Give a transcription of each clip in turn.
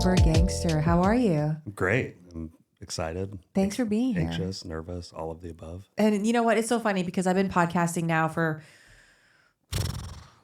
Sober Gangster. How are you? Great. I'm excited. Thanks for being here. Anxious, nervous, all of the above. And you know what? It's so funny because I've been podcasting now for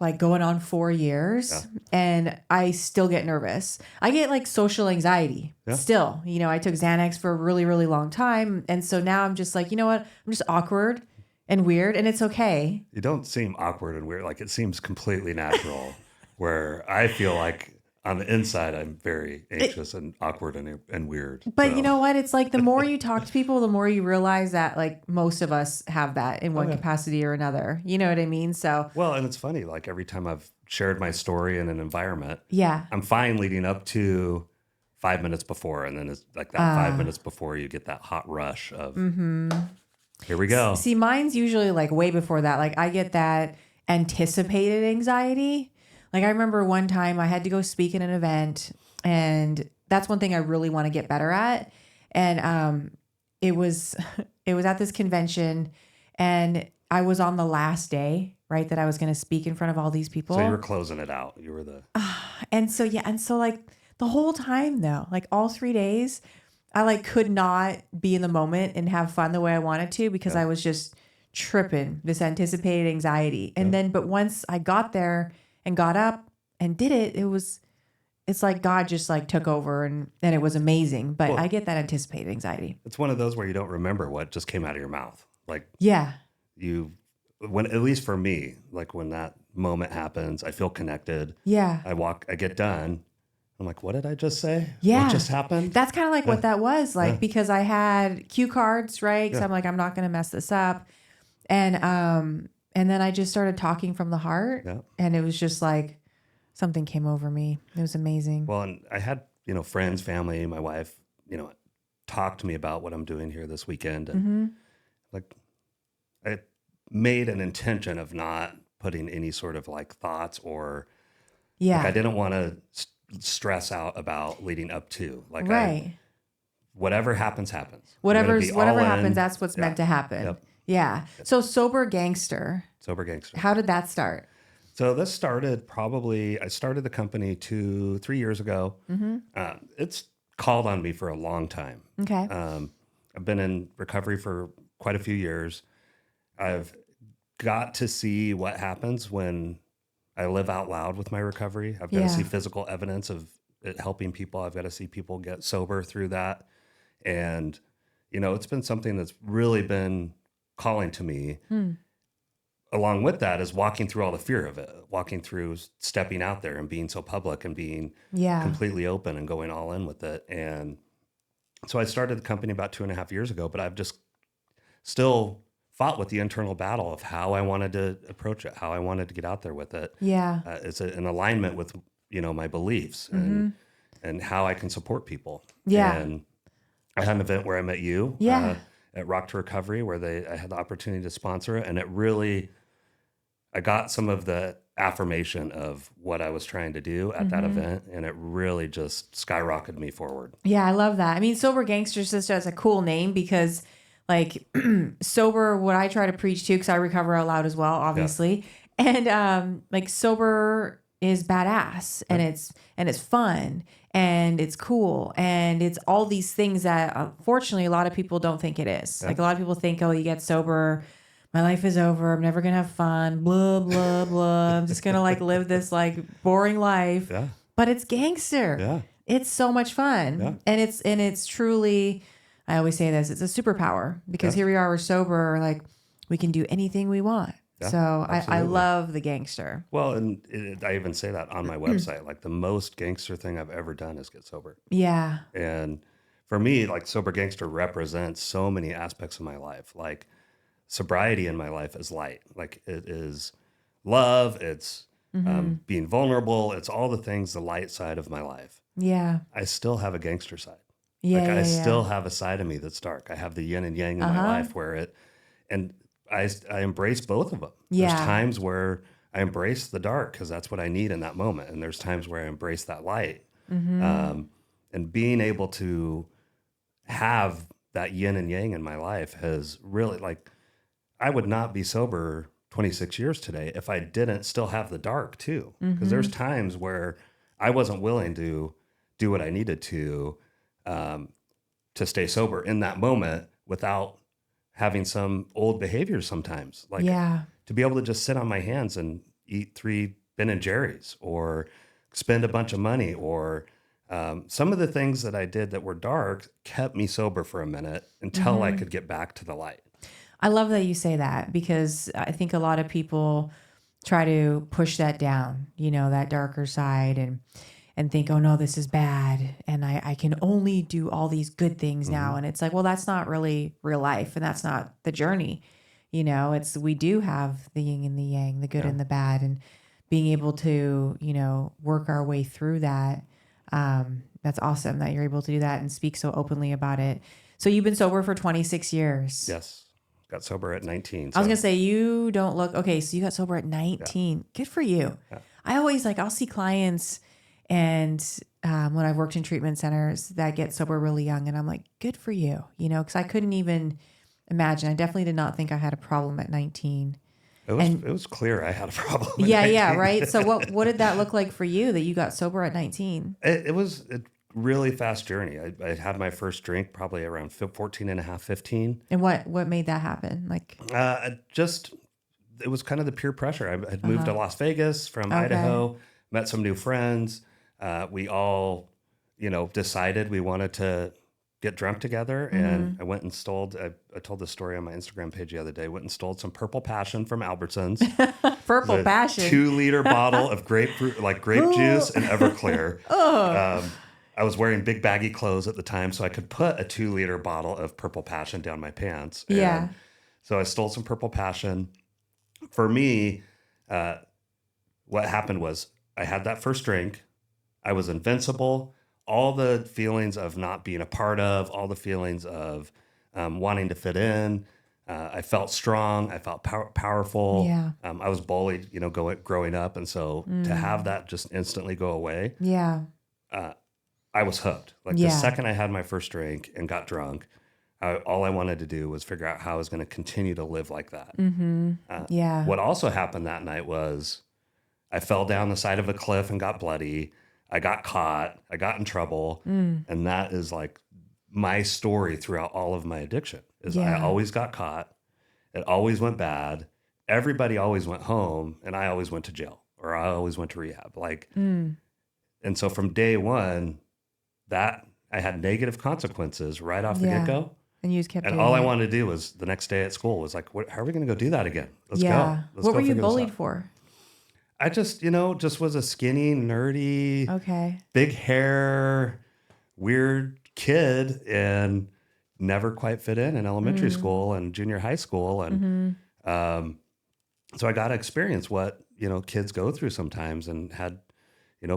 like going on 4 years and I still get nervous. I get like social anxiety still. You know, I took Xanax for a really, really long time. And so now I'm just like, you know what? I'm just awkward and weird and it's okay. You don't seem awkward and weird. Like it seems completely natural where I feel like on the inside, I'm very anxious and awkward and weird. But you know what? It's like the more you talk to people, the more you realize that like most of us have that in one capacity or another. You know what I mean? So, well, and it's funny, like every time I've shared my story in an environment, yeah, I'm fine leading up to 5 minutes before. And then it's like that 5 minutes before you get that hot rush of, here we go. See, mine's usually like way before that. Like I get that anticipated anxiety. Like I remember one time I had to go speak at an event and that's one thing I really want to get better at. And it was at this convention and I was on the last day, right, that I was going to speak in front of all these people. So you were closing it out. You were the... And so like the whole time though, like all 3 days, I like could not be in the moment and have fun the way I wanted to because I was just tripping this anticipated anxiety. And then, but once I got there and got up and did it, it's like God just like took over and it was amazing. But I get that anticipated anxiety. It's one of those where you don't remember what just came out of your mouth. Like, when, at least for me, like when that moment happens, I feel connected. Yeah. I get done. I'm like, what did I just say? Yeah. What just happened? That's kind of like what that was like, because I had cue cards, right? Because I'm like, I'm not going to mess this up. And then I just started talking from the heart and it was just like something came over me. It was amazing. Well, and I had, friends, family, my wife, talk to me about what I'm doing here this weekend. And like I made an intention of not putting any sort of like thoughts or like I didn't want to stress out about leading up to like whatever happens. Whatever happens, that's what's meant to happen. Yep. Yeah. So Sober Gangster. Sober Gangster. How did that start? So this started I started the company 2-3 years ago. It's called on me for a long time. Okay. I've been in recovery for quite a few years. I've got to see what happens when I live out loud with my recovery. I've got to see physical evidence of it helping people. I've got to see people get sober through that. And, it's been something that's really been calling to me. Along with that is walking through all the fear of it, walking through stepping out there and being so public and being completely open and going all in with it. And so I started the company about 2.5 years ago, but I've just still fought with the internal battle of how I wanted to approach it, how I wanted to get out there with it. Yeah. It's an alignment with, my beliefs and how I can support people. Yeah. And I had an event where I met you at Rock to Recovery where I had the opportunity to sponsor it. And it really, I got some of the affirmation of what I was trying to do at that event. And it really just skyrocketed me forward. Yeah, I love that. I mean, Sober Gangster Sister is a cool name because like sober, what I try to preach to, because I recover out loud as well, obviously. And like sober is badass and it's fun and it's cool and it's all these things that unfortunately a lot of people don't think it is. Like a lot of people think, oh, you get sober, my life is over, I'm never gonna have fun, blah blah blah, I'm just gonna like live this like boring life. But it's gangster. It's so much fun. And it's truly, I always say this, it's a superpower because here we are, we're sober, like we can do anything we want. So I love the gangster. Well, and I even say that on my website, like the most gangster thing I've ever done is get sober. Yeah. And for me, like Sober Gangster represents so many aspects of my life. Like sobriety in my life is light. Like it is love. It's being vulnerable. It's all the things, the light side of my life. Yeah. I still have a gangster side. Yeah. I still have a side of me that's dark. I have the yin and yang in my life where I embrace both of them. Yeah. There's times where I embrace the dark because that's what I need in that moment. And there's times where I embrace that light. And being able to have that yin and yang in my life has really, like, I would not be sober 26 years today if I didn't still have the dark too. Because there's times where I wasn't willing to do what I needed to stay sober in that moment without having some old behaviors sometimes. Like to be able to just sit on my hands and eat 3 Ben and Jerry's or spend a bunch of money or some of the things that I did that were dark kept me sober for a minute until I could get back to the light. I love that you say that because I think a lot of people try to push that down, that darker side and think, oh no, this is bad. And I can only do all these good things now. And it's like, well, that's not really real life. And that's not the journey. We do have the yin and the yang, the good and the bad, and being able to, work our way through that. That's awesome that you're able to do that and speak so openly about it. So you've been sober for 26 years. Yes. Got sober at 19. I was going to say, you don't look, okay, so you got sober at 19. Yeah. Good for you. Yeah. I always I'll see clients and when I've worked in treatment centers that get sober really young, and I'm like, good for you, because I couldn't even imagine. I definitely did not think I had a problem at 19. It was clear I had a problem. Yeah, right. So what did that look like for you that you got sober at 19? It was a really fast journey. I had my first drink probably around 14 and a half, 15. And what made that happen? It was kind of the peer pressure. I had moved to Las Vegas from Idaho, met some new friends. We all, decided we wanted to get drunk together. And I went and I told this story on my Instagram page the other day, went and stole some Purple Passion from Albertsons. Purple Passion? 2-liter bottle of grapefruit, like grape juice and Everclear. I was wearing big baggy clothes at the time, so I could put a 2-liter bottle of Purple Passion down my pants. And so I stole some Purple Passion. For me, what happened was I had that first drink. I was invincible. All the feelings of not being a part of, all the feelings of wanting to fit in. I felt strong. I felt powerful. Yeah. I was bullied, growing up. And so to have that just instantly go away, I was hooked. The second I had my first drink and got drunk, all I wanted to do was figure out how I was going to continue to live like that. What also happened that night was I fell down the side of a cliff and got bloody. I got caught. I got in trouble. And that is my story throughout all of my addiction is I always got caught. It always went bad. Everybody always went home and I always went to jail or I always went to rehab. And so from day one, that I had negative consequences right off the get-go. And you just kept and doing all it. I wanted to do was the next day at school was like, how are we going to go do that again? Let's go. Let's what go were you figure this bullied out. for? I just was a skinny, nerdy, big hair, weird kid and never quite fit in elementary school and junior high school. And so I got to experience what, kids go through sometimes and had,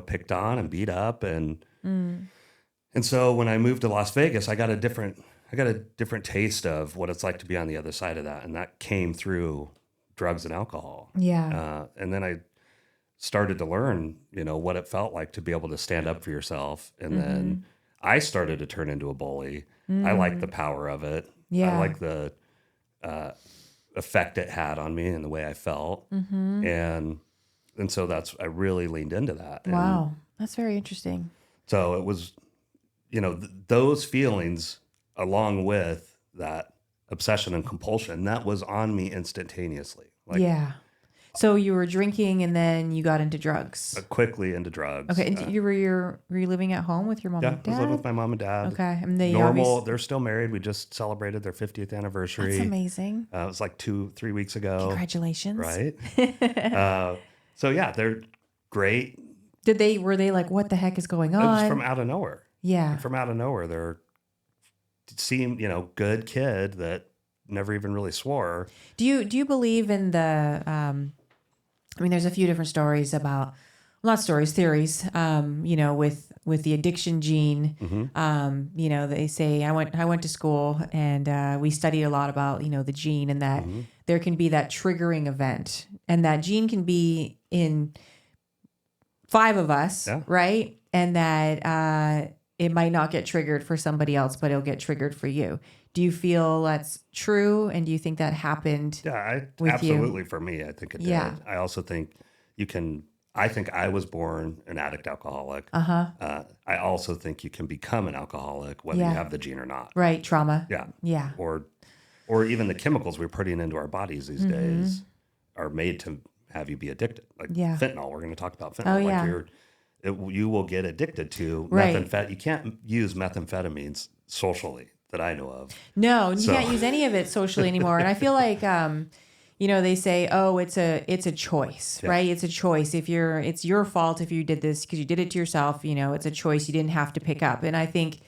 picked on and beat up. And so when I moved to Las Vegas, I got a different taste of what it's like to be on the other side of that. And that came through drugs and alcohol. Yeah. And then I started to learn, what it felt like to be able to stand up for yourself. And then I started to turn into a bully. I like the power of it. I like the effect it had on me and the way I felt. And so I really leaned into that. Wow. That's very interesting. So it was, those feelings along with that obsession and compulsion, that was on me instantaneously. So you were drinking and then you got into drugs. Quickly into drugs. Okay. And were you living at home with your mom and dad? I was living with my mom and dad. Okay. And they're still married. We just celebrated their 50th anniversary. That's amazing. It was 2-3 weeks ago. Congratulations. Right. So yeah, they're great. Were they like, what the heck is going on? It was from out of nowhere. Yeah. From out of nowhere. They're good kid that never even really swore. Do you believe in the, there's a few different stories about, not stories, theories, with the addiction gene. They say I went to school and we studied a lot about, the gene and that there can be that triggering event and that gene can be in 5 of us, right? And that it might not get triggered for somebody else, but it'll get triggered for you. Do you feel that's true? And do you think that happened? Yeah, with absolutely. you? For me, I think it Yeah. did. I also think you can I think I was born an addict alcoholic. I also think you can become an alcoholic whether you have the gene or not. Right. Trauma. Yeah. Yeah. Or even the chemicals we're putting into our bodies these days are made to have you be addicted. Like fentanyl. We're going to talk about fentanyl. Oh, yeah. You will get addicted to Right. methamphetamine. You can't use methamphetamines socially that I know of. No, you can't use any of it socially anymore. And I feel like, they say, oh, it's a choice, right? It's a choice. It's your fault if you did this because you did it to yourself. It's a choice you didn't have to pick up. And I think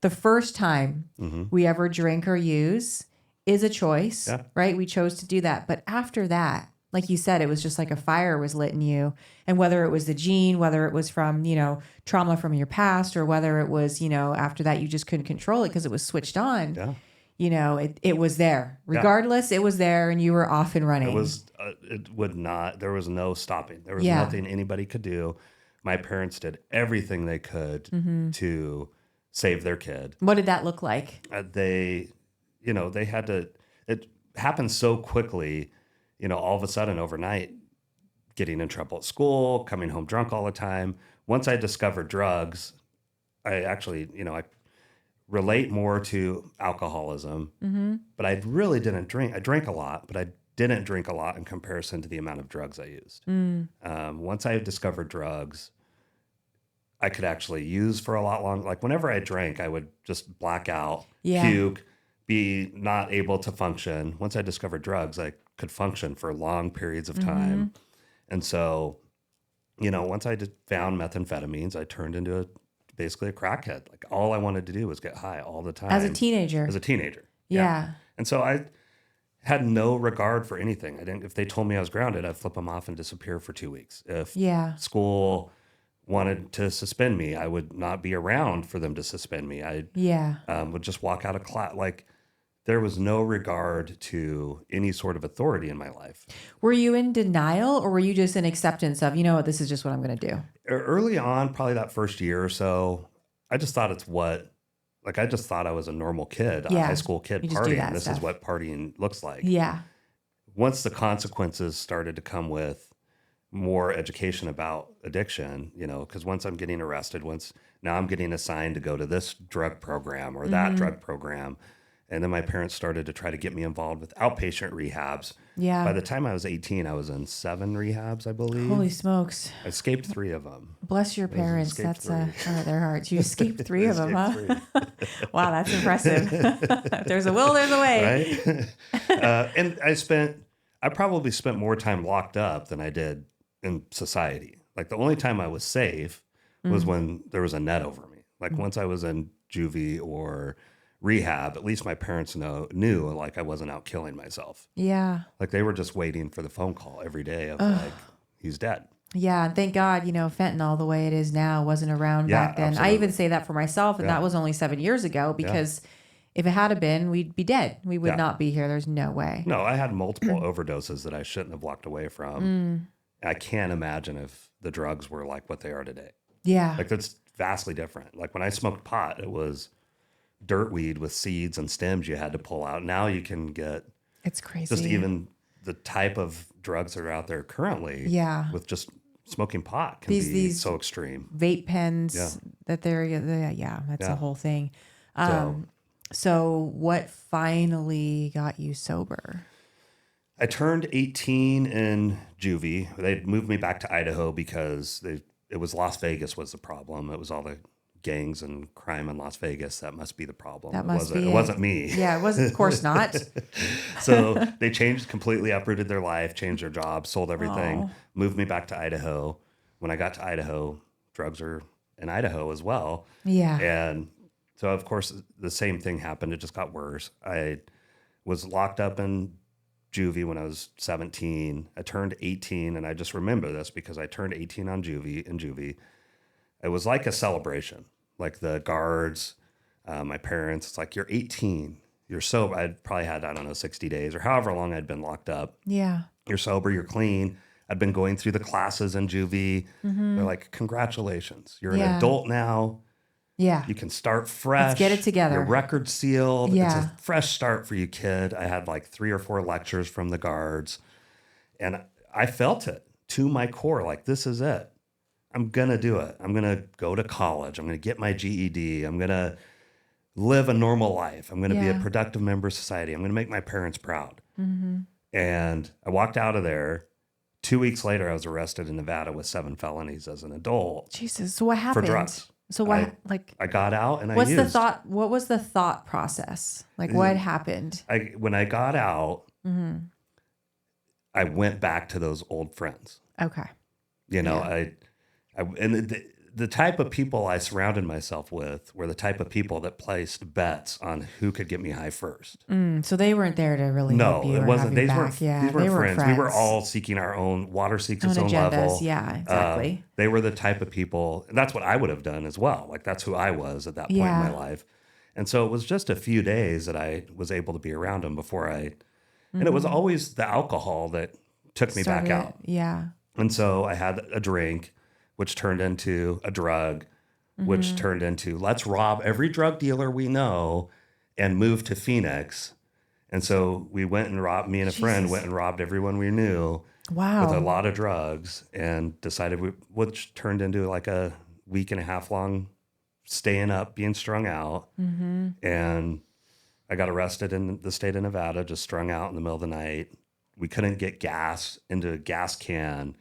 the first time we ever drink or use is a choice, right? We chose to do that. But after that, like you said, it was just like a fire was lit in you. And whether it was the gene, whether it was from, trauma from your past, or whether it was, after that you just couldn't control it because it was switched on. Yeah. It was there. Regardless, it was there and you were off and running. There was no stopping. There was nothing anybody could do. My parents did everything they could to save their kid. What did that look like? They had to, it happened so quickly, all of a sudden overnight, getting in trouble at school, coming home drunk all the time. Once I discovered drugs, I actually, I relate more to alcoholism, but I really didn't drink. I drank a lot, but I didn't drink a lot in comparison to the amount of drugs I used. Once I discovered drugs, I could actually use for a lot longer. Like whenever I drank, I would just black out, puke, be not able to function. Once I discovered drugs, I could function for long periods of time. And so, once I found methamphetamines, I turned into basically a crackhead. Like all I wanted to do was get high all the time. As a teenager. Yeah. And so I had no regard for anything. If they told me I was grounded, I'd flip them off and disappear for 2 weeks. If school wanted to suspend me, I would not be around for them to suspend me. I would just walk out of class. Like there was no regard to any sort of authority in my life. Were you in denial or were you just in acceptance of, this is just what I'm going to do? Early on, probably that first year or so, I just thought I just thought I was a normal kid, a high school kid partying. This is what partying looks like. Yeah. Once the consequences started to come with more education about addiction, because once I'm getting arrested, now I'm getting assigned to go to this drug program or that drug program. And then my parents started to try to get me involved with outpatient rehabs. Yeah. By the time I was 18, I was in 7 rehabs, I believe. Holy smokes. I escaped 3 of them. Bless your parents. That's their hearts. You escaped 3 of them, huh? Wow, that's impressive. If there's a will, there's a way. Right? And I probably spent more time locked up than I did in society. Like the only time I was safe was when there was a net over me. Like once I was in juvie or rehab, at least my parents knew like I wasn't out killing myself. Yeah. Like they were just waiting for the phone call every day of like, he's dead. Yeah. And thank God, fentanyl the way it is now wasn't around back then. Absolutely. I even say that for myself. And that was only 7 years ago because if it had been, we'd be dead. We would not be here. There's no way. No, I had multiple overdoses that I shouldn't have walked away from. I can't imagine if the drugs were like what they are today. Yeah. Like that's vastly different. Like when I smoked pot, it was dirt weed with seeds and stems you had to pull out. Now you can get it's crazy. Just even the type of drugs that are out there currently with just smoking pot can be so extreme. Vape pens that they're that's the whole thing. So what finally got you sober? I turned 18 in juvie. They moved me back to Idaho because it was Las Vegas was the problem. It was all the gangs and crime in Las Vegas. That must be the problem. It wasn't me. Yeah, it wasn't. Of course not. So they completely uprooted their life, changed their job, sold everything, moved me back to Idaho. When I got to Idaho, drugs are in Idaho as well. Yeah. And so, of course, the same thing happened. It just got worse. I was locked up in juvie when I was 17. I turned 18, and I just remember this because I turned 18 in juvie. It was like a celebration, like the guards, my parents. It's like, you're 18, you're sober. I'd probably had, 60 days or however long I'd been locked up. Yeah. You're sober, you're clean. I'd been going through the classes in juvie. They're like, congratulations, you're an adult now. Yeah. You can start fresh. Let's get it together. Your record's sealed. Yeah. It's a fresh start for you, kid. I had like 3 or 4 lectures from the guards. And I felt it to my core, like, this is it. I'm going to do it. I'm going to go to college. I'm going to get my GED. I'm going to live a normal life. I'm going to be a productive member of society. I'm going to make my parents proud. And I walked out of there. 2 weeks later, I was arrested in Nevada with 7 felonies as an adult. Jesus. So what happened? For drugs. So what, I got out and what's I used. the thought? What was the thought process? Like what happened? When I got out, I went back to those old friends. Okay. You know, and the type of people I surrounded myself with were the type of people that placed bets on who could get me high first. So they weren't there to really help you. No, it wasn't. These weren't friends. We were all seeking our own, water seeks its own agendas. level. Yeah, exactly. They were the type of people, and that's what I would have done as well. Like, that's who I was at that point in my life. And so it was just a few days that I was able to be around them before and it was always the alcohol that took me back out. Yeah. And so I had a drink, which turned into a drug, which turned into, let's rob every drug dealer we know and move to Phoenix. And so we went and robbed, me and a friend went and robbed everyone we knew. Wow. With a lot of drugs, and decided which turned into like a week and a half long staying up, being strung out. And I got arrested in the state of Nevada, just strung out in the middle of the night. We couldn't get gas into a gas can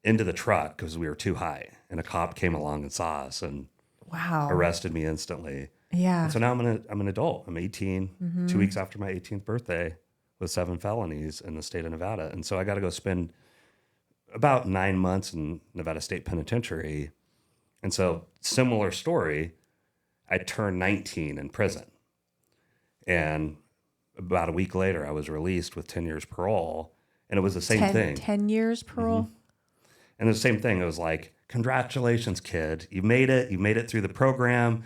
into the truck because we were too high. And a cop came along and saw us and arrested me instantly. Yeah. And so now I'm an adult. I'm 18, 2 weeks after my 18th birthday, with 7 felonies in the state of Nevada. And so I got to go spend about 9 months in Nevada State Penitentiary. And so, similar story, I turned 19 in prison. And about a week later, I was released with 10 years parole. And it was the same thing. 10 years parole? And the same thing. It was like, congratulations, kid. You made it. You made it through the program.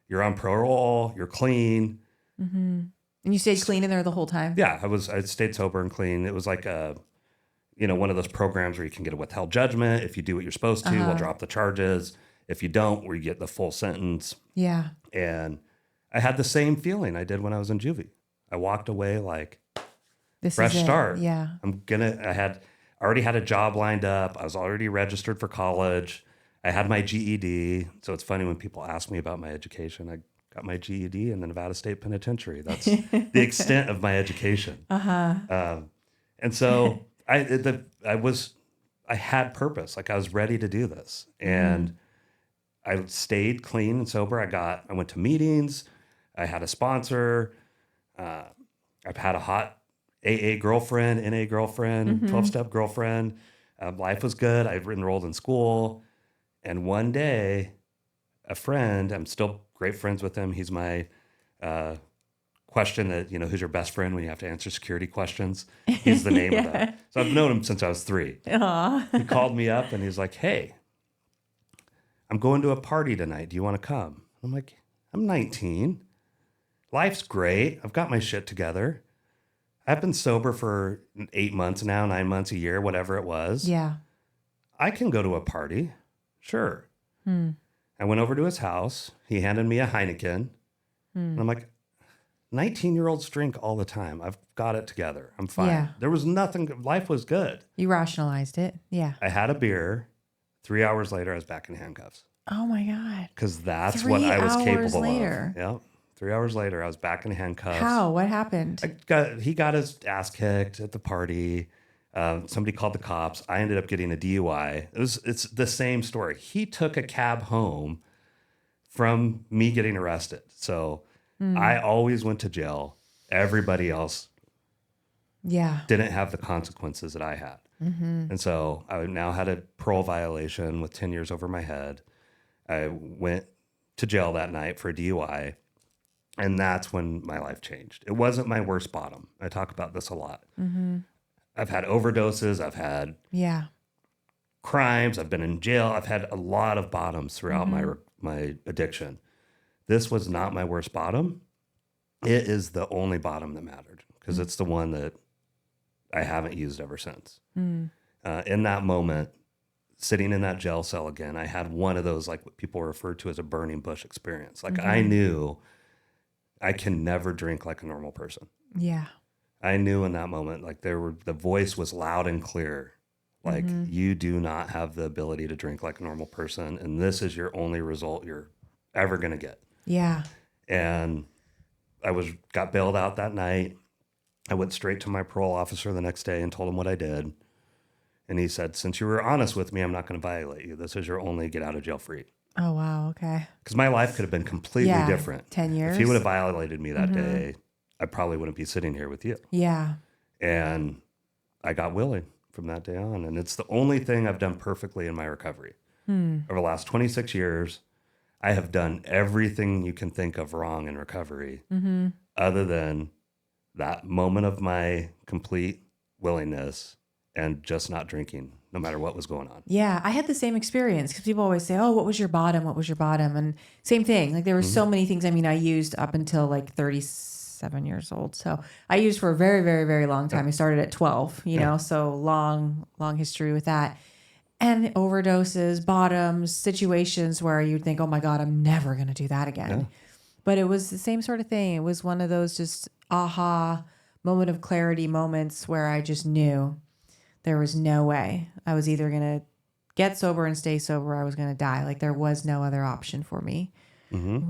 You're on parole. You're clean. And you stayed clean in there the whole time? Yeah, I stayed sober and clean. It was like one of those programs where you can get a withheld judgment. If you do what you're supposed to, we'll drop the charges. If you don't, we get the full sentence. Yeah. And I had the same feeling I did when I was in juvie. I walked away like, this fresh is start. Yeah. I already had a job lined up. I was already registered for college. I had my GED. So it's funny when people ask me about my education. I got my GED in the Nevada State Penitentiary. That's the extent of my education. And so I had purpose. Like, I was ready to do this. And I stayed clean and sober. I went to meetings. I had a sponsor. I've had a hot AA girlfriend, NA girlfriend, 12-step girlfriend. Life was good. I enrolled in school. And one day, a friend, I'm still great friends with him. He's my question that, who's your best friend when you have to answer security questions? He's the name of that. So I've known him since I was 3. He called me up and he's like, hey, I'm going to a party tonight. Do you want to come? I'm like, I'm 19. Life's great. I've got my shit together. I've been sober for 8 months now, 9 months, a year, whatever it was. Yeah. I can go to a party. Sure. I went over to his house. He handed me a Heineken. And I'm like, 19-year-olds drink all the time. I've got it together. I'm fine. Yeah. There was nothing. Life was good. You rationalized it. Yeah. I had a beer. 3 hours later, I was back in handcuffs. Oh, my God. Because that's what I was capable later. of. Yeah. 3 hours later, I was back in handcuffs. How? What happened? He got his ass kicked at the party. Somebody called the cops. I ended up getting a DUI. It's the same story. He took a cab home from me getting arrested. So I always went to jail. Everybody else didn't have the consequences that I had. And so I now had a parole violation with 10 years over my head. I went to jail that night for a DUI. And that's when my life changed. It wasn't my worst bottom. I talk about this a lot. I've had overdoses. I've had crimes. I've been in jail. I've had a lot of bottoms throughout my addiction. This was not my worst bottom. It is the only bottom that mattered because it's the one that I haven't used ever since. In that moment, sitting in that jail cell again, I had one of those, like what people refer to as a burning bush experience. Like I knew I can never drink like a normal person. Yeah. I knew in that moment, like the voice was loud and clear. Like, you do not have the ability to drink like a normal person, and this is your only result you're ever going to get. Yeah. And I got bailed out that night. I went straight to my parole officer the next day and told him what I did. And he said, since you were honest with me, I'm not going to violate you. This is your only get out of jail free. Oh, wow. Okay. Because my life could have been completely different. 10 years. If he would have violated me that day, I probably wouldn't be sitting here with you. Yeah. And I got willing from that day on. And it's the only thing I've done perfectly in my recovery. Over the last 26 years, I have done everything you can think of wrong in recovery, other than that moment of my complete willingness and just not drinking, no matter what was going on. Yeah, I had the same experience because people always say, "Oh, what was your bottom? What was your bottom?" And same thing. Like there were so many things. I mean, I used up until like 37 years old. So I used for a very, very, very long time. I started at 12. You know, so long history with that. And overdoses, bottoms, situations where you'd think, "Oh my God, I'm never going to do that again." Yeah. But it was the same sort of thing. It was one of those just aha moment of clarity moments where I just knew there was no way. I was either going to get sober and stay sober, or I was going to die. Like there was no other option for me.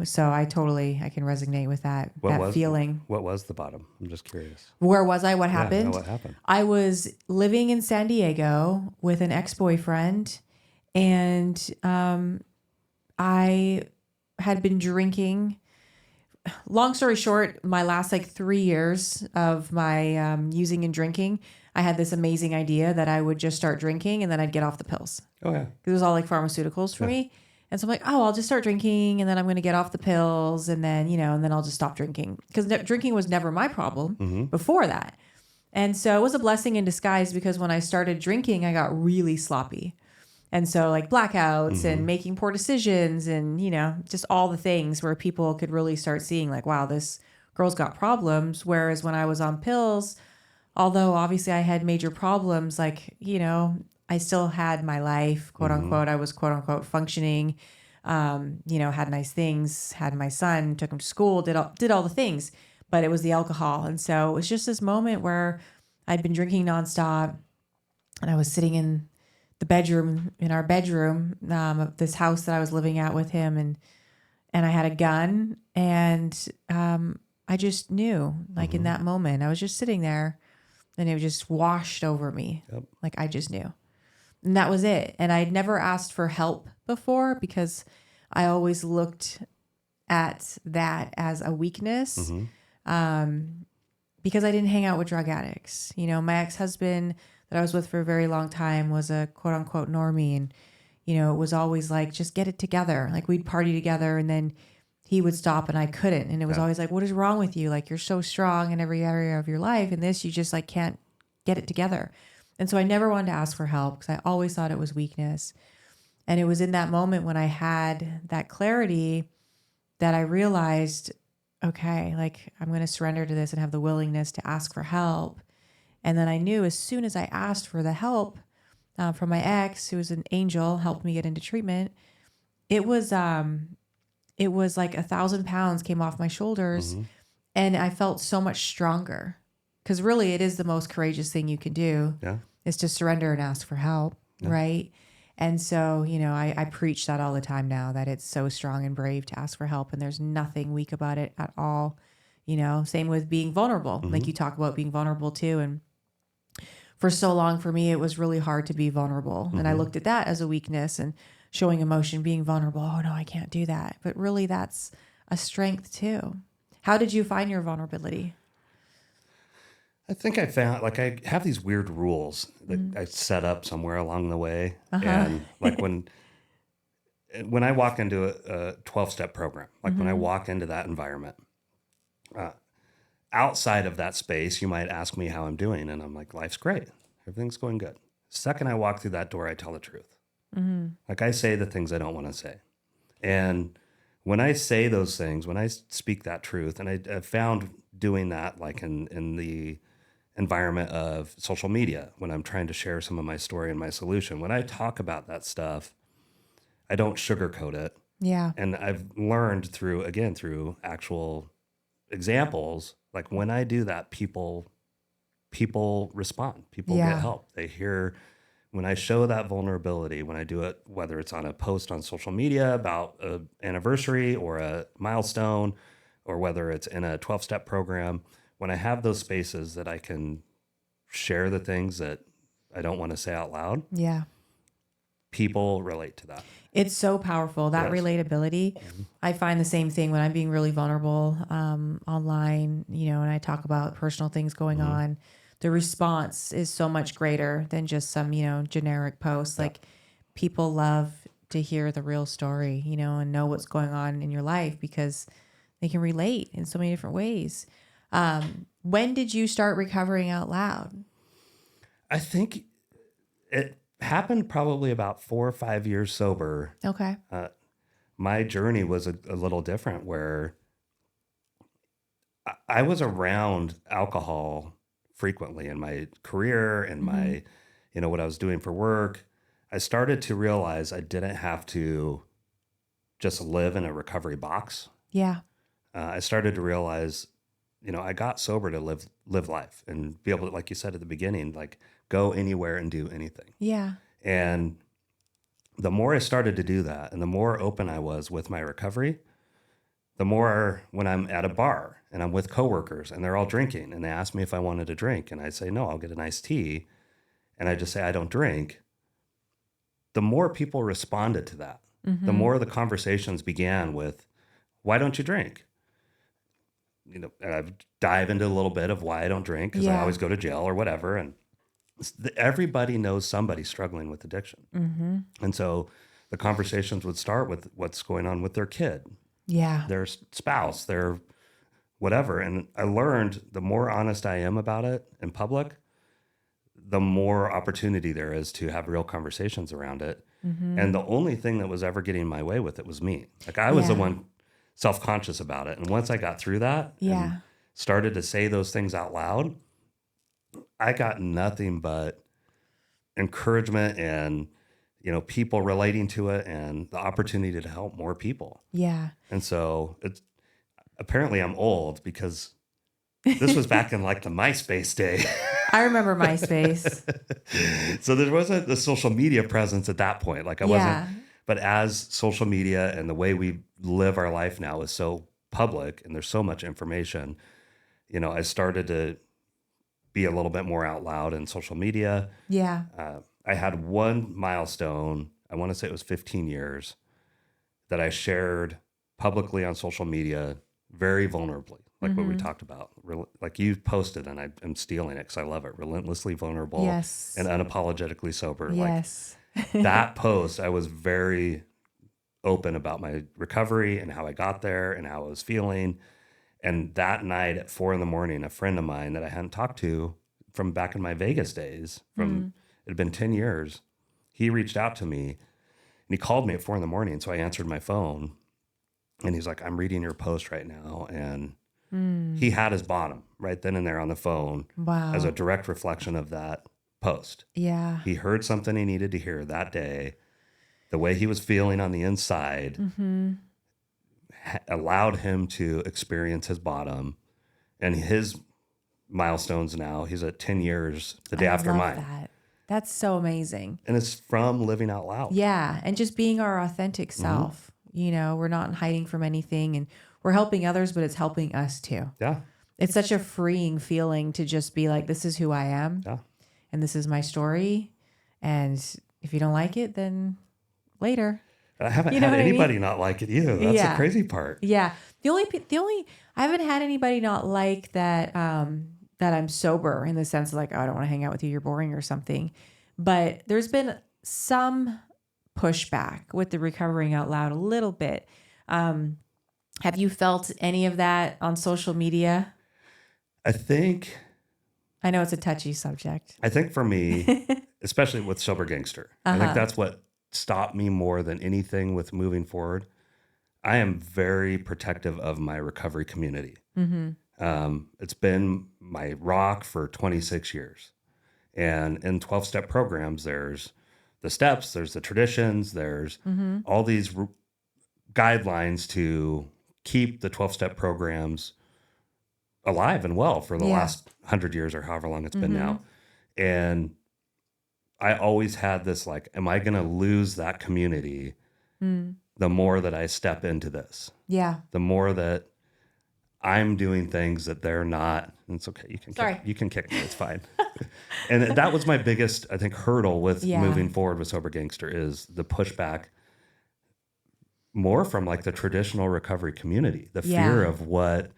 So I can resonate with that feeling. What was the bottom? I'm just curious. Where was I? What happened? Yeah, what happened? I was living in San Diego with an ex-boyfriend, and I had been drinking. Long story short, my last like 3 years of my using and drinking, I had this amazing idea that I would just start drinking and then I'd get off the pills. Oh, yeah. It was all like pharmaceuticals for me. And so I'm like, oh, I'll just start drinking and then I'm going to get off the pills and then, and then I'll just stop drinking. Because drinking was never my problem before that. And so it was a blessing in disguise because when I started drinking, I got really sloppy. And so like blackouts and making poor decisions and, just all the things where people could really start seeing like, wow, this girl's got problems. Whereas when I was on pills, although obviously I had major problems, like, I still had my life, quote unquote. I was quote unquote functioning, had nice things, had my son, took him to school, did all the things, but it was the alcohol. And so it was just this moment where I'd been drinking nonstop and I was sitting in our bedroom of this house that I was living at with him. And I had a gun and I just knew like in that moment, I was just sitting there and it just washed over me. Yep. Like I just knew. And that was it. And I'd never asked for help before because I always looked at that as a weakness because I didn't hang out with drug addicts. My ex-husband that I was with for a very long time was a quote unquote normie. And, it was always like, just get it together. Like we'd party together and then he would stop and I couldn't. And it was always like, what is wrong with you? Like you're so strong in every area of your life. And this, you just like can't get it together. And so I never wanted to ask for help because I always thought it was weakness. And it was in that moment when I had that clarity that I realized, okay, like I'm going to surrender to this and have the willingness to ask for help. And then I knew as soon as I asked for the help from my ex, who was an angel, helped me get into treatment, it was like 1,000 pounds came off my shoulders and I felt so much stronger. Because really, it is the most courageous thing you can do is to surrender and ask for help, right? And so, I preach that all the time now, that it's so strong and brave to ask for help. And there's nothing weak about it at all. Same with being vulnerable. Like you talk about being vulnerable too. And for so long for me, it was really hard to be vulnerable. And I looked at that as a weakness and showing emotion, being vulnerable. Oh, no, I can't do that. But really, that's a strength too. How did you find your vulnerability? I think I found, like, I have these weird rules that I set up somewhere along the way. And like when I walk into a 12-step program, like when I walk into that environment, outside of that space, you might ask me how I'm doing. And I'm like, life's great. Everything's going good. Second I walk through that door, I tell the truth. Like I say the things I don't want to say. And when I say those things, when I speak that truth, and I found doing that like in the environment of social media, when I'm trying to share some of my story and my solution, when I talk about that stuff, I don't sugarcoat it. Yeah. And I've learned through actual examples, like when I do that, people respond, people get help. They hear when I show that vulnerability, when I do it, whether it's on a post on social media about an anniversary or a milestone, or whether it's in a 12-step program, when I have those spaces that I can share the things that I don't want to say out loud, Yeah. people relate to that. It's so powerful, that Yes. relatability. I find the same thing when I'm being really vulnerable online, and I talk about personal things going on. The response is so much greater than just some, generic post. Yeah. Like, people love to hear the real story, and know what's going on in your life because they can relate in so many different ways. When did you start recovering out loud? I think it happened probably about 4 or 5 years sober. Okay. My journey was a little different where I was around alcohol frequently in my career and my, what I was doing for work. I started to realize I didn't have to just live in a recovery box. Yeah. I started to realize, I got sober to live life and be able to, like you said at the beginning, like go anywhere and do anything. Yeah. And the more I started to do that and the more open I was with my recovery, the more when I'm at a bar and I'm with coworkers and they're all drinking and they ask me if I wanted to drink and I say, no, I'll get an iced tea. And I just say, I don't drink. The more people responded to that, the more the conversations began with, why don't you drink? And I dive into a little bit of why I don't drink because I always go to jail or whatever. And everybody knows somebody struggling with addiction. And so the conversations would start with what's going on with their kid, their spouse, their whatever. And I learned the more honest I am about it in public, the more opportunity there is to have real conversations around it. And the only thing that was ever getting in my way with it was me. Like I was the one self-conscious about it. And once I got through that and started to say those things out loud, I got nothing but encouragement and, people relating to it and the opportunity to help more people. Yeah. And so apparently I'm old because this was back in like the MySpace day. I remember MySpace. So there wasn't the social media presence at that point. Like I wasn't, but as social media and the way we live our life now is so public and there's so much information, I started to be a little bit more out loud in social media. Yeah. I had one milestone, I want to say it was 15 years, that I shared publicly on social media very vulnerably, like what we talked about. Like you posted, and I'm stealing it because I love it. Relentlessly vulnerable and unapologetically sober. Yes. Like that post, I was very open about my recovery and how I got there and how I was feeling. And that night at 4 a.m, a friend of mine that I hadn't talked to from back in my Vegas days, it had been 10 years, he reached out to me and he called me at 4 a.m. So I answered my phone and he's like, I'm reading your post right now. And he had his bottom right then and there on the phone as a direct reflection of that post. Yeah. He heard something he needed to hear that day. The way he was feeling on the inside allowed him to experience his bottom and his milestones. Now he's at 10 years the day after mine. That's so amazing. And it's from living out loud. Yeah. And just being our authentic self. We're not hiding from anything and we're helping others, but it's helping us too. Yeah. It's such a freeing feeling to just be like, this is who I am. Yeah. And this is my story. And if you don't like it, then later. I haven't had anybody not like it either. That's the crazy part. Yeah. The only I haven't had anybody not like that that I'm sober in the sense of like, oh, I don't want to hang out with you, you're boring or something. But there's been some pushback with the recovering out loud a little bit. Have you felt any of that on social media? I know it's a touchy subject. I think for me, especially with Sober Gangster, I think that's what stopped me more than anything with moving forward. I am very protective of my recovery community. It's been my rock for 26 years. And in 12-step programs, there's the steps, there's the traditions, there's all these guidelines to keep the 12-step programs alive and well for the last 100 years or however long it's been now. And I always had this like, am I going to lose that community the more that I step into this? Yeah. The more that I'm doing things that they're not. And it's okay. You can kick me. It's fine. And that was my biggest, I think, hurdle with moving forward with Sober Gangster is the pushback more from like the traditional recovery community, the fear of what,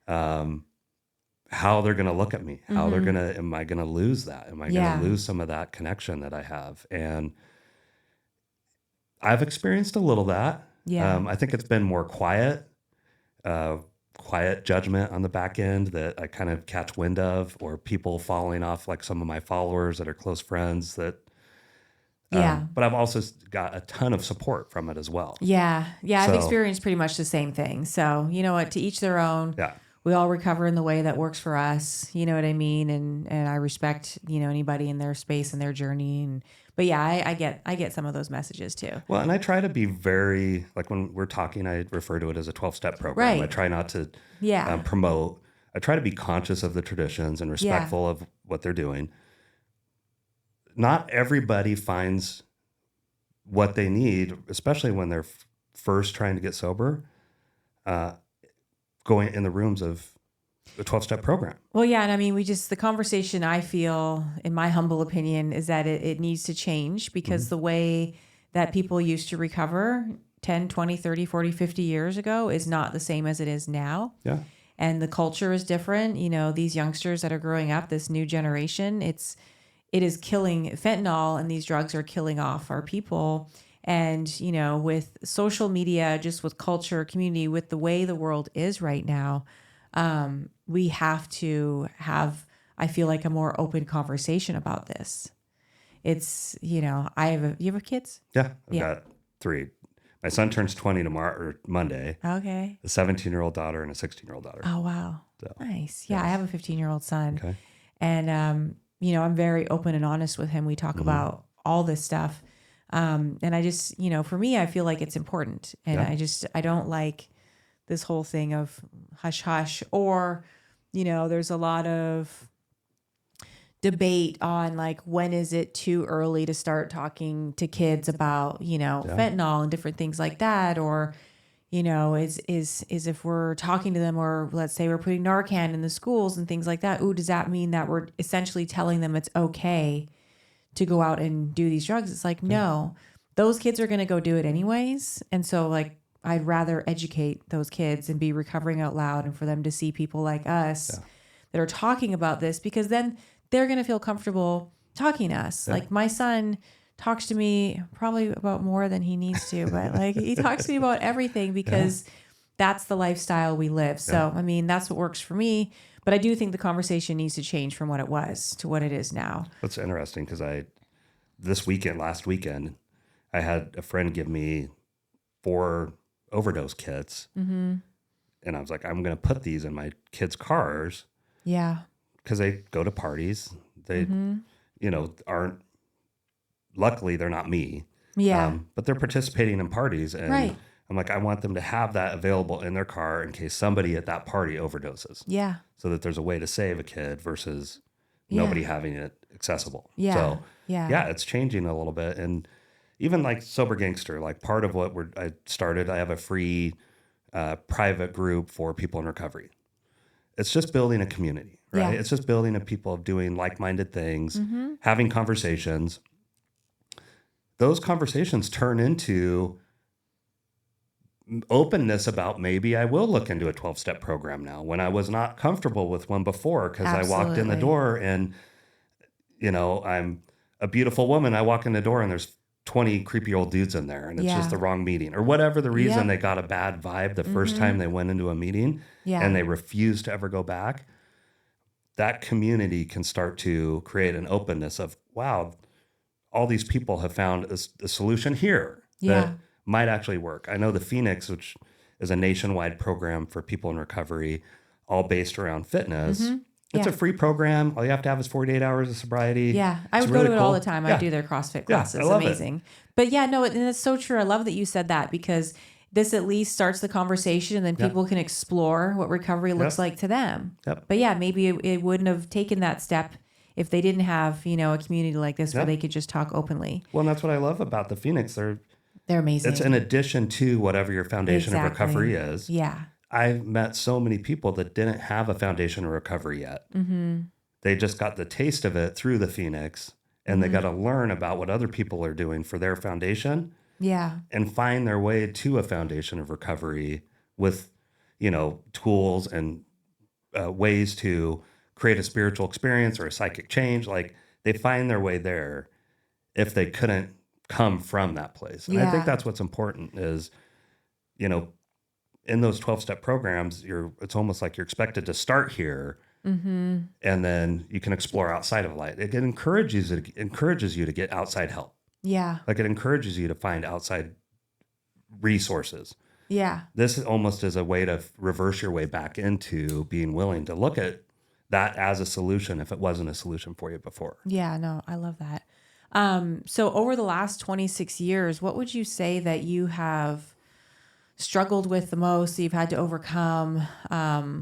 how they're going to look at me, how they're going to, am I going to lose that? Am I going to lose some of that connection that I have? And I've experienced a little of that. Yeah. I think it's been more quiet judgment on the back end that I kind of catch wind of, or people falling off, like some of my followers that are close friends that, but I've also got a ton of support from it as well. Yeah. Yeah. So, I've experienced pretty much the same thing. So, you know what, to each their own. Yeah. We all recover in the way that works for us. You know what I mean? And I respect, you know, anybody in their space and their journey. But yeah, I get some of those messages too. Well, and I try to be very, like when we're talking, I refer to it as a 12-step program. Right. I try not to promote. I try to be conscious of the traditions and respectful of what they're doing. Not everybody finds what they need, especially when they're first trying to get sober, going in the rooms of the 12-step program. Well, yeah. And I mean, the conversation, I feel, in my humble opinion, is that it needs to change because the way that people used to recover 10, 20, 30, 40, 50 years ago is not the same as it is now. Yeah. And the culture is different. You know, these youngsters that are growing up, this new generation, it is killing. Fentanyl and these drugs are killing off our people. And, you know, with social media, just with culture, community, with the way the world is right now, we have to have, I feel like, a more open conversation about this. It's, you know, you have kids? Yeah. I've got 3. My son turns 20 tomorrow or Monday. Okay. A 17-year-old daughter and a 16-year-old daughter. Oh, wow. So, nice. Yeah. I have a 15-year-old son. Okay. And, you know, I'm very open and honest with him. We talk about all this stuff. And I just, you know, for me, I feel like it's important. And I don't like this whole thing of hush hush, or, you know, there's a lot of debate on like, when is it too early to start talking to kids about, you know, fentanyl and different things like that. Or, you know, is if we're talking to them, or let's say we're putting Narcan in the schools and things like that. Ooh, does that mean that we're essentially telling them it's okay to go out and do these drugs? It's like, no, those kids are going to go do it anyways. And so like, I'd rather educate those kids and be recovering out loud, and for them to see people like us that are talking about this, because then they're going to feel comfortable talking to us. Like my son talks to me probably about more than he needs to, but like he talks to me about everything because that's the lifestyle we live. So, I mean, that's what works for me. But I do think the conversation needs to change from what it was to what it is now. That's interesting because last weekend, I had a friend give me 4 overdose kits. And I was like, I'm going to put these in my kids' cars. Yeah. Because they go to parties. They, you know, luckily they're not me. Yeah. But they're participating in parties. And I'm like, I want them to have that available in their car in case somebody at that party overdoses. Yeah. So that there's a way to save a kid versus nobody having it accessible. Yeah. So it's changing a little bit. And even like Sober Gangster, like part of what I have a free private group for people in recovery. It's just building a community, right? Yeah. It's just building a people doing like-minded things, having conversations. Those conversations turn into openness about maybe I will look into a 12-step program now, when I was not comfortable with one before because I walked in the door and, you know, I'm a beautiful woman. I walk in the door and there's 20 creepy old dudes in there, and it's just the wrong meeting, or whatever the reason they got a bad vibe the first time they went into a meeting and they refused to ever go back. That community can start to create an openness of, wow, all these people have found a solution here that might actually work. I know the Phoenix, which is a nationwide program for people in recovery, all based around fitness. It's a free program. All you have to have is 48 hours of sobriety. Yeah. I would go to it all the time. I do their CrossFit classes. I love amazing. It. But yeah, no, and it's so true. I love that you said that, because this at least starts the conversation, and then people can explore what recovery looks like to them. But yeah, maybe it wouldn't have taken that step if they didn't have, you know, a community like this where Yeah. they could just talk openly. Well, and that's what I love about the Phoenix. They're amazing. It's in addition to whatever your foundation of Exactly. recovery is. Yeah. I've met so many people that didn't have a foundation of recovery yet. Mm-hmm. They just got the taste of it through the Phoenix, and they got to learn about what other people are doing for their foundation Yeah. and find their way to a foundation of recovery with, you know, tools and ways to create a spiritual experience or a psychic change. Like they find their way there if they couldn't come from that place. And I think Yeah. that's what's important is, you know, in those 12-step programs, it's almost like you're expected to start here, Mm-hmm. and then you can explore outside of light. It encourages you to get outside help. Yeah. Like it encourages you to find outside resources. Yeah. This almost is a way to reverse your way back into being willing to look at that as a solution if it wasn't a solution for you before. Yeah. No, I love that. So over the last 26 years, what would you say that you have struggled with the most, that you've had to overcome?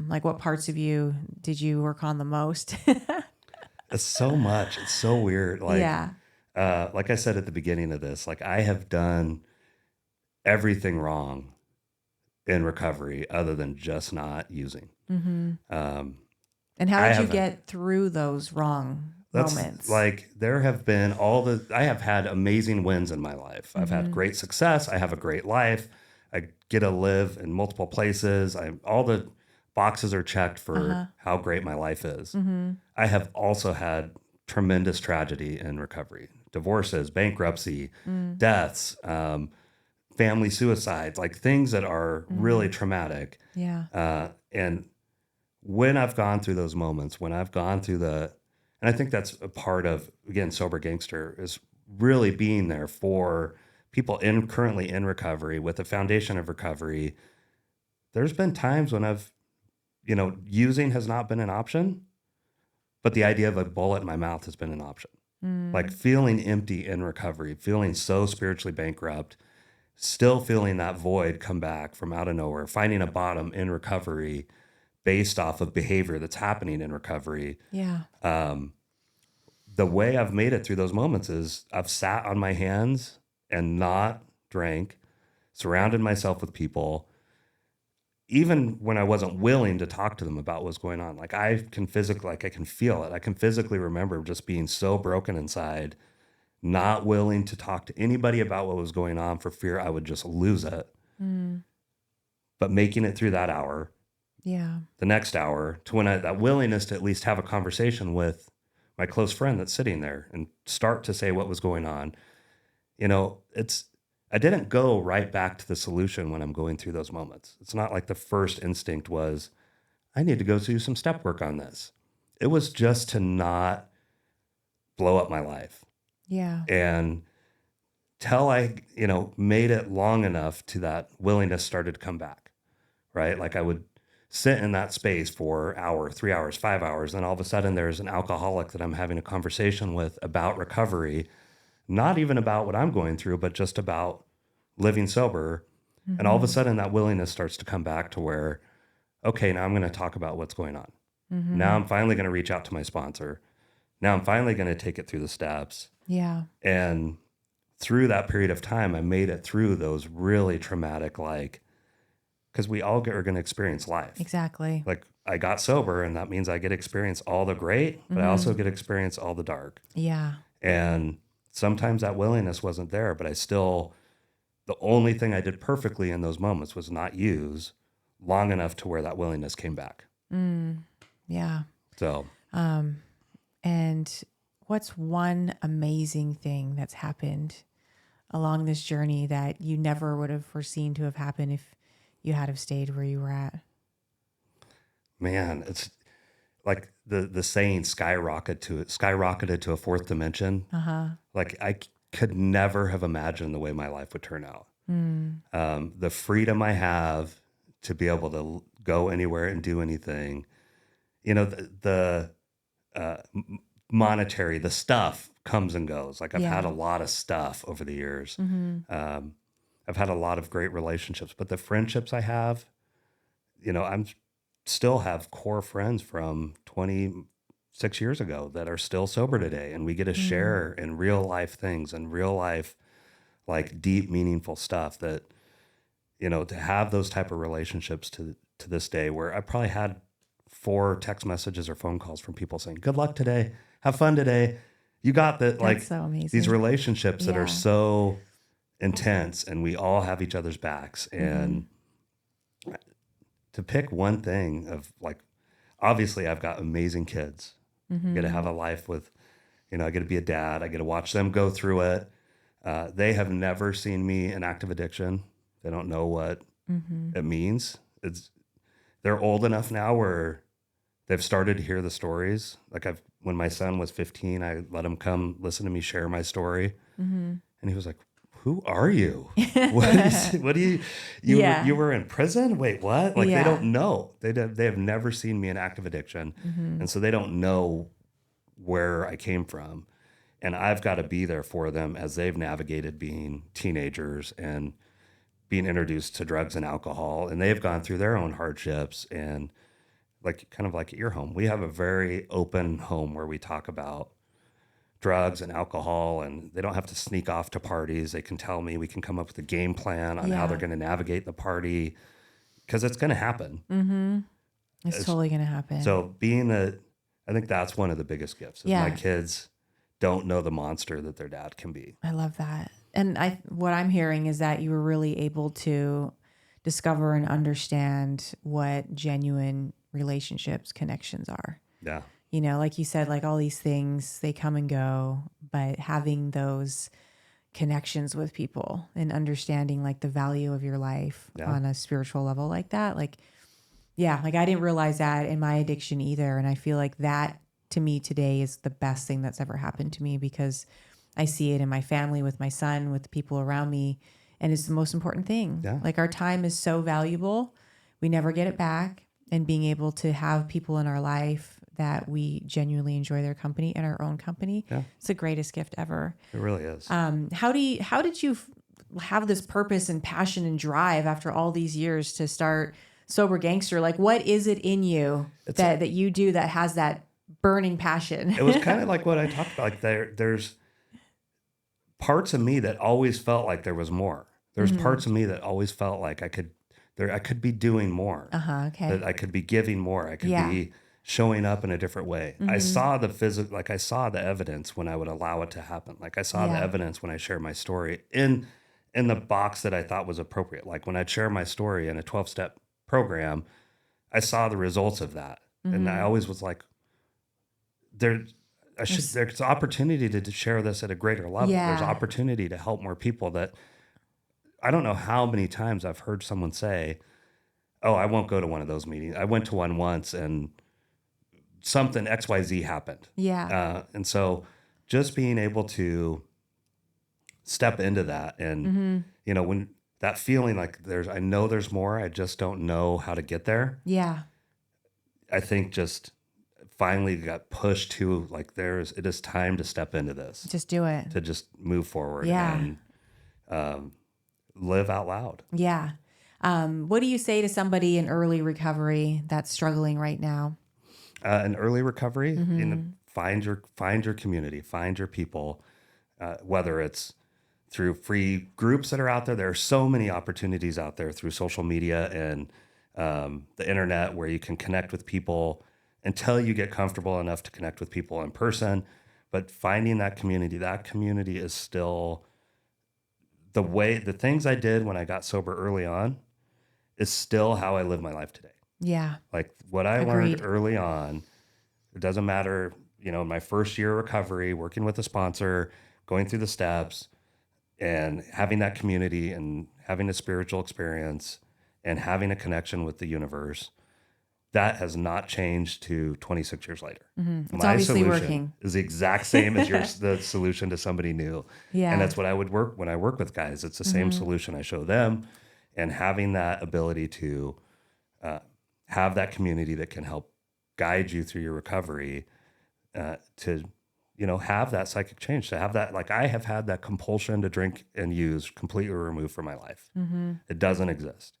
Like what parts of you did you work on the most? It's so much. It's so weird. Like, Yeah. Like I said at the beginning of this, like I have done everything wrong in recovery other than just not using. Mm-hmm. Um, And how I did you haven't. get through those wrong That's moments? like there have been I have had amazing wins in my life. I've had great success. I have a great life. I get to live in multiple places. All the boxes are checked for how great my life is. I have also had tremendous tragedy in recovery, divorces, bankruptcy, deaths, family suicides, like things that are really traumatic. Yeah. And when I've gone through those moments, when I've gone through and I think that's a part of, again, Sober Gangster is really being there for people currently in recovery with a foundation of recovery. There's been times when using has not been an option, but the idea of a bullet in my mouth has been an option. Like feeling empty in recovery, feeling so spiritually bankrupt, still feeling that void come back from out of nowhere, finding a bottom in recovery based off of behavior that's happening in recovery. Yeah. The way I've made it through those moments is I've sat on my hands and not drank, surrounded myself with people, even when I wasn't willing to talk to them about what's going on. Like I can feel it. I can physically remember just being so broken inside, not willing to talk to anybody about what was going on for fear I would just lose it. But making it through that hour, Yeah. the next hour, to when that willingness to at least have a conversation with my close friend that's sitting there and start to say what was going on. You know, I didn't go right back to the solution when I'm going through those moments. It's not like the first instinct was, I need to go do some step work on this. It was just to not blow up my life. Yeah. And till I, made it long enough to that willingness started to come back, right? Like I would sit in that space for an hour, 3 hours, 5 hours. And all of a sudden there's an alcoholic that I'm having a conversation with about recovery, not even about what I'm going through, but just about living sober. And all of a sudden that willingness starts to come back to where, okay, now I'm going to talk about what's going on. Now I'm finally going to reach out to my sponsor. Now I'm finally going to take it through the steps. Yeah. And through that period of time, I made it through those really traumatic, because we all are going to experience life. Exactly. Like I got sober, and that means I get to experience all the great, but I also get to experience all the dark. Yeah. And sometimes that willingness wasn't there, but the only thing I did perfectly in those moments was not use long enough to where that willingness came back. Yeah. So, And what's one amazing thing that's happened along this journey that you never would have foreseen to have happened if you had have stayed where you were at? man, it's like the saying skyrocketed to a fourth dimension. Like I could never have imagined the way my life would turn out. The freedom I have to be able to go anywhere and do anything, the monetary, the stuff comes and goes. Like I've had a lot of stuff over the years. I've had a lot of great relationships, but the friendships I have, I'm still have core friends from 20, 6 years ago that are still sober today. And we get to share in real life things and real life, like deep, meaningful stuff that, to have those type of relationships to this day, where I probably had 4 text messages or phone calls from people saying, good luck today. Have fun today. You got that. Like That's so amazing. These relationships that Yeah. are so intense, and we all have each other's backs. And to pick one thing of like, obviously I've got amazing kids. I get to have a life with, I get to be a dad. I get to watch them go through it. They have never seen me in active addiction. They don't know what it means. They're old enough now where they've started to hear the stories. Like when my son was 15, I let him come listen to me share my story. And he was like, who are you? What do you were in prison? Wait, what? Like they don't know. They have never seen me in active addiction. And so they don't know where I came from. And I've got to be there for them as they've navigated being teenagers and being introduced to drugs and alcohol. And they've gone through their own hardships. And kind of like at your home, we have a very open home where we talk about drugs and alcohol, and they don't have to sneak off to parties. They can tell me, we can come up with a game plan on how they're going to navigate the party, because it's going to happen. It's totally going to happen. So I think that's one of the biggest gifts is my kids don't know the monster that their dad can be. I love that. And what I'm hearing is that you were really able to discover and understand what genuine relationships, connections are. Yeah. Like you said, like all these things, they come and go, but having those connections with people and understanding like the value of your life on a spiritual level like that. Like I didn't realize that in my addiction either. And I feel like that to me today is the best thing that's ever happened to me, because I see it in my family, with my son, with the people around me. And it's the most important thing. Yeah. Like our time is so valuable. We never get it back. And being able to have people in our life that we genuinely enjoy their company and our own company, it's the greatest gift ever. It really is. How did you have this purpose and passion and drive after all these years to start Sober Gangster? Like, what is it in you that you do that has that burning passion? It was kind of like what I talked about. Like there's parts of me that always felt like there was more. There's parts of me that always felt like I could be doing more. Okay. That I could be giving more. I could be showing up in a different way. I saw I saw the evidence when I would allow it to happen. Like I saw the evidence when I shared my story in the box that I thought was appropriate. Like when I'd share my story in a 12-step program, I saw the results of that. And I always was like, there's opportunity to share this at a greater level. There's opportunity to help more people. That I don't know how many times I've heard someone say, oh, I won't go to one of those meetings. I went to one once and something XYZ happened. Yeah. And so just being able to step into that and, when that feeling like I know there's more, I just don't know how to get there. Yeah. I think just finally got pushed to like, it is time to step into this. Just do it. To just move forward and live out loud. Yeah. What do you say to somebody in early recovery that's struggling right now? In early recovery, find your community, find your people, whether it's through free groups that are out there. There are so many opportunities out there through social media and the internet where you can connect with people until you get comfortable enough to connect with people in person. But finding that community is still the things I did when I got sober early on is still how I live my life today. Yeah. Like what I learned early on, it doesn't matter, in my first year of recovery, working with a sponsor, going through the steps and having that community and having a spiritual experience and having a connection with the universe, that has not changed to 26 years later. It's My obviously solution working. is the exact same as the solution to somebody new. Yeah. And that's what I would work when I work with guys. It's the same solution I show them, and having that ability to have that community that can help guide you through your recovery, to have that psychic change, to have that, like I have had that compulsion to drink and use completely removed from my life. It doesn't exist.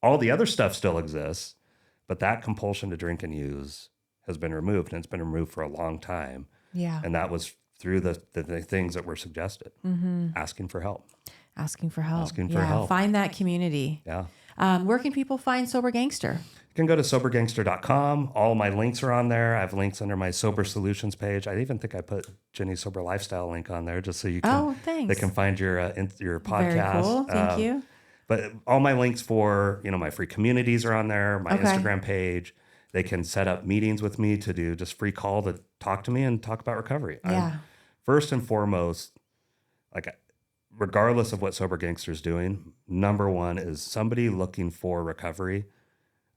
All the other stuff still exists, but that compulsion to drink and use has been removed, and it's been removed for a long time. Yeah. And that was through the things that were suggested. Asking for help. Asking for help. Asking for help. Find that community. Yeah. Where can people find Sober Gangster? You can go to sobergangster.com. All my links are on there. I have links under my Sober Solutions page. I even think I put Jenny's Sober Lifestyle link on there just so you can. Oh, thanks. They can find your podcast. Very cool. Thank you. But all my links for my free communities are on there. My Instagram page. They can set up meetings with me to do just free call to talk to me and talk about recovery. Yeah. First and foremost, regardless of what Sober Gangster is doing, number one is somebody looking for recovery.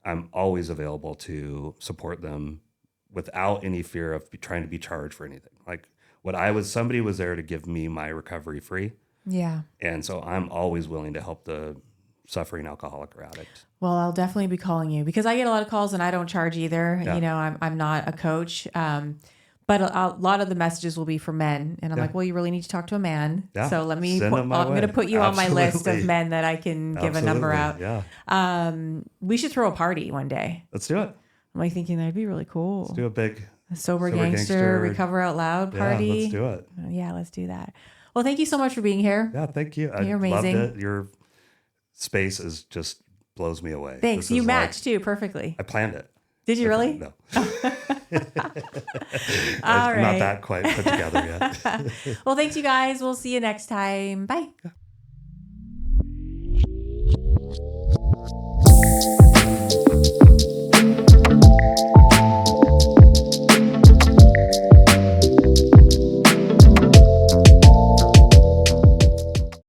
I'm always available to support them without any fear of trying to be charged for anything. Somebody was there to give me my recovery free. Yeah. And so I'm always willing to help the suffering alcoholic or addict. Well, I'll definitely be calling you because I get a lot of calls and I don't charge either. Yeah. I'm not a coach. But a lot of the messages will be for men. And I'm like, well, you really need to talk to a man. Yeah. So I'm going to put you Absolutely. on my list of men that I can give a number out. Yeah. We should throw a party one day. Let's do it. I'm thinking that'd be really cool. Let's do a big Sober Gangster, Recover Out Loud party. Yeah, let's do it. Yeah, let's do that. Well, thank you so much for being here. Yeah, thank you. You're amazing. Loved it. Your space just blows me away. Thanks. You matched too perfectly. I planned it. Did you really? No. All I'm right. not that quite put together yet. Well, thanks, you guys. We'll see you next time. Bye. Yeah.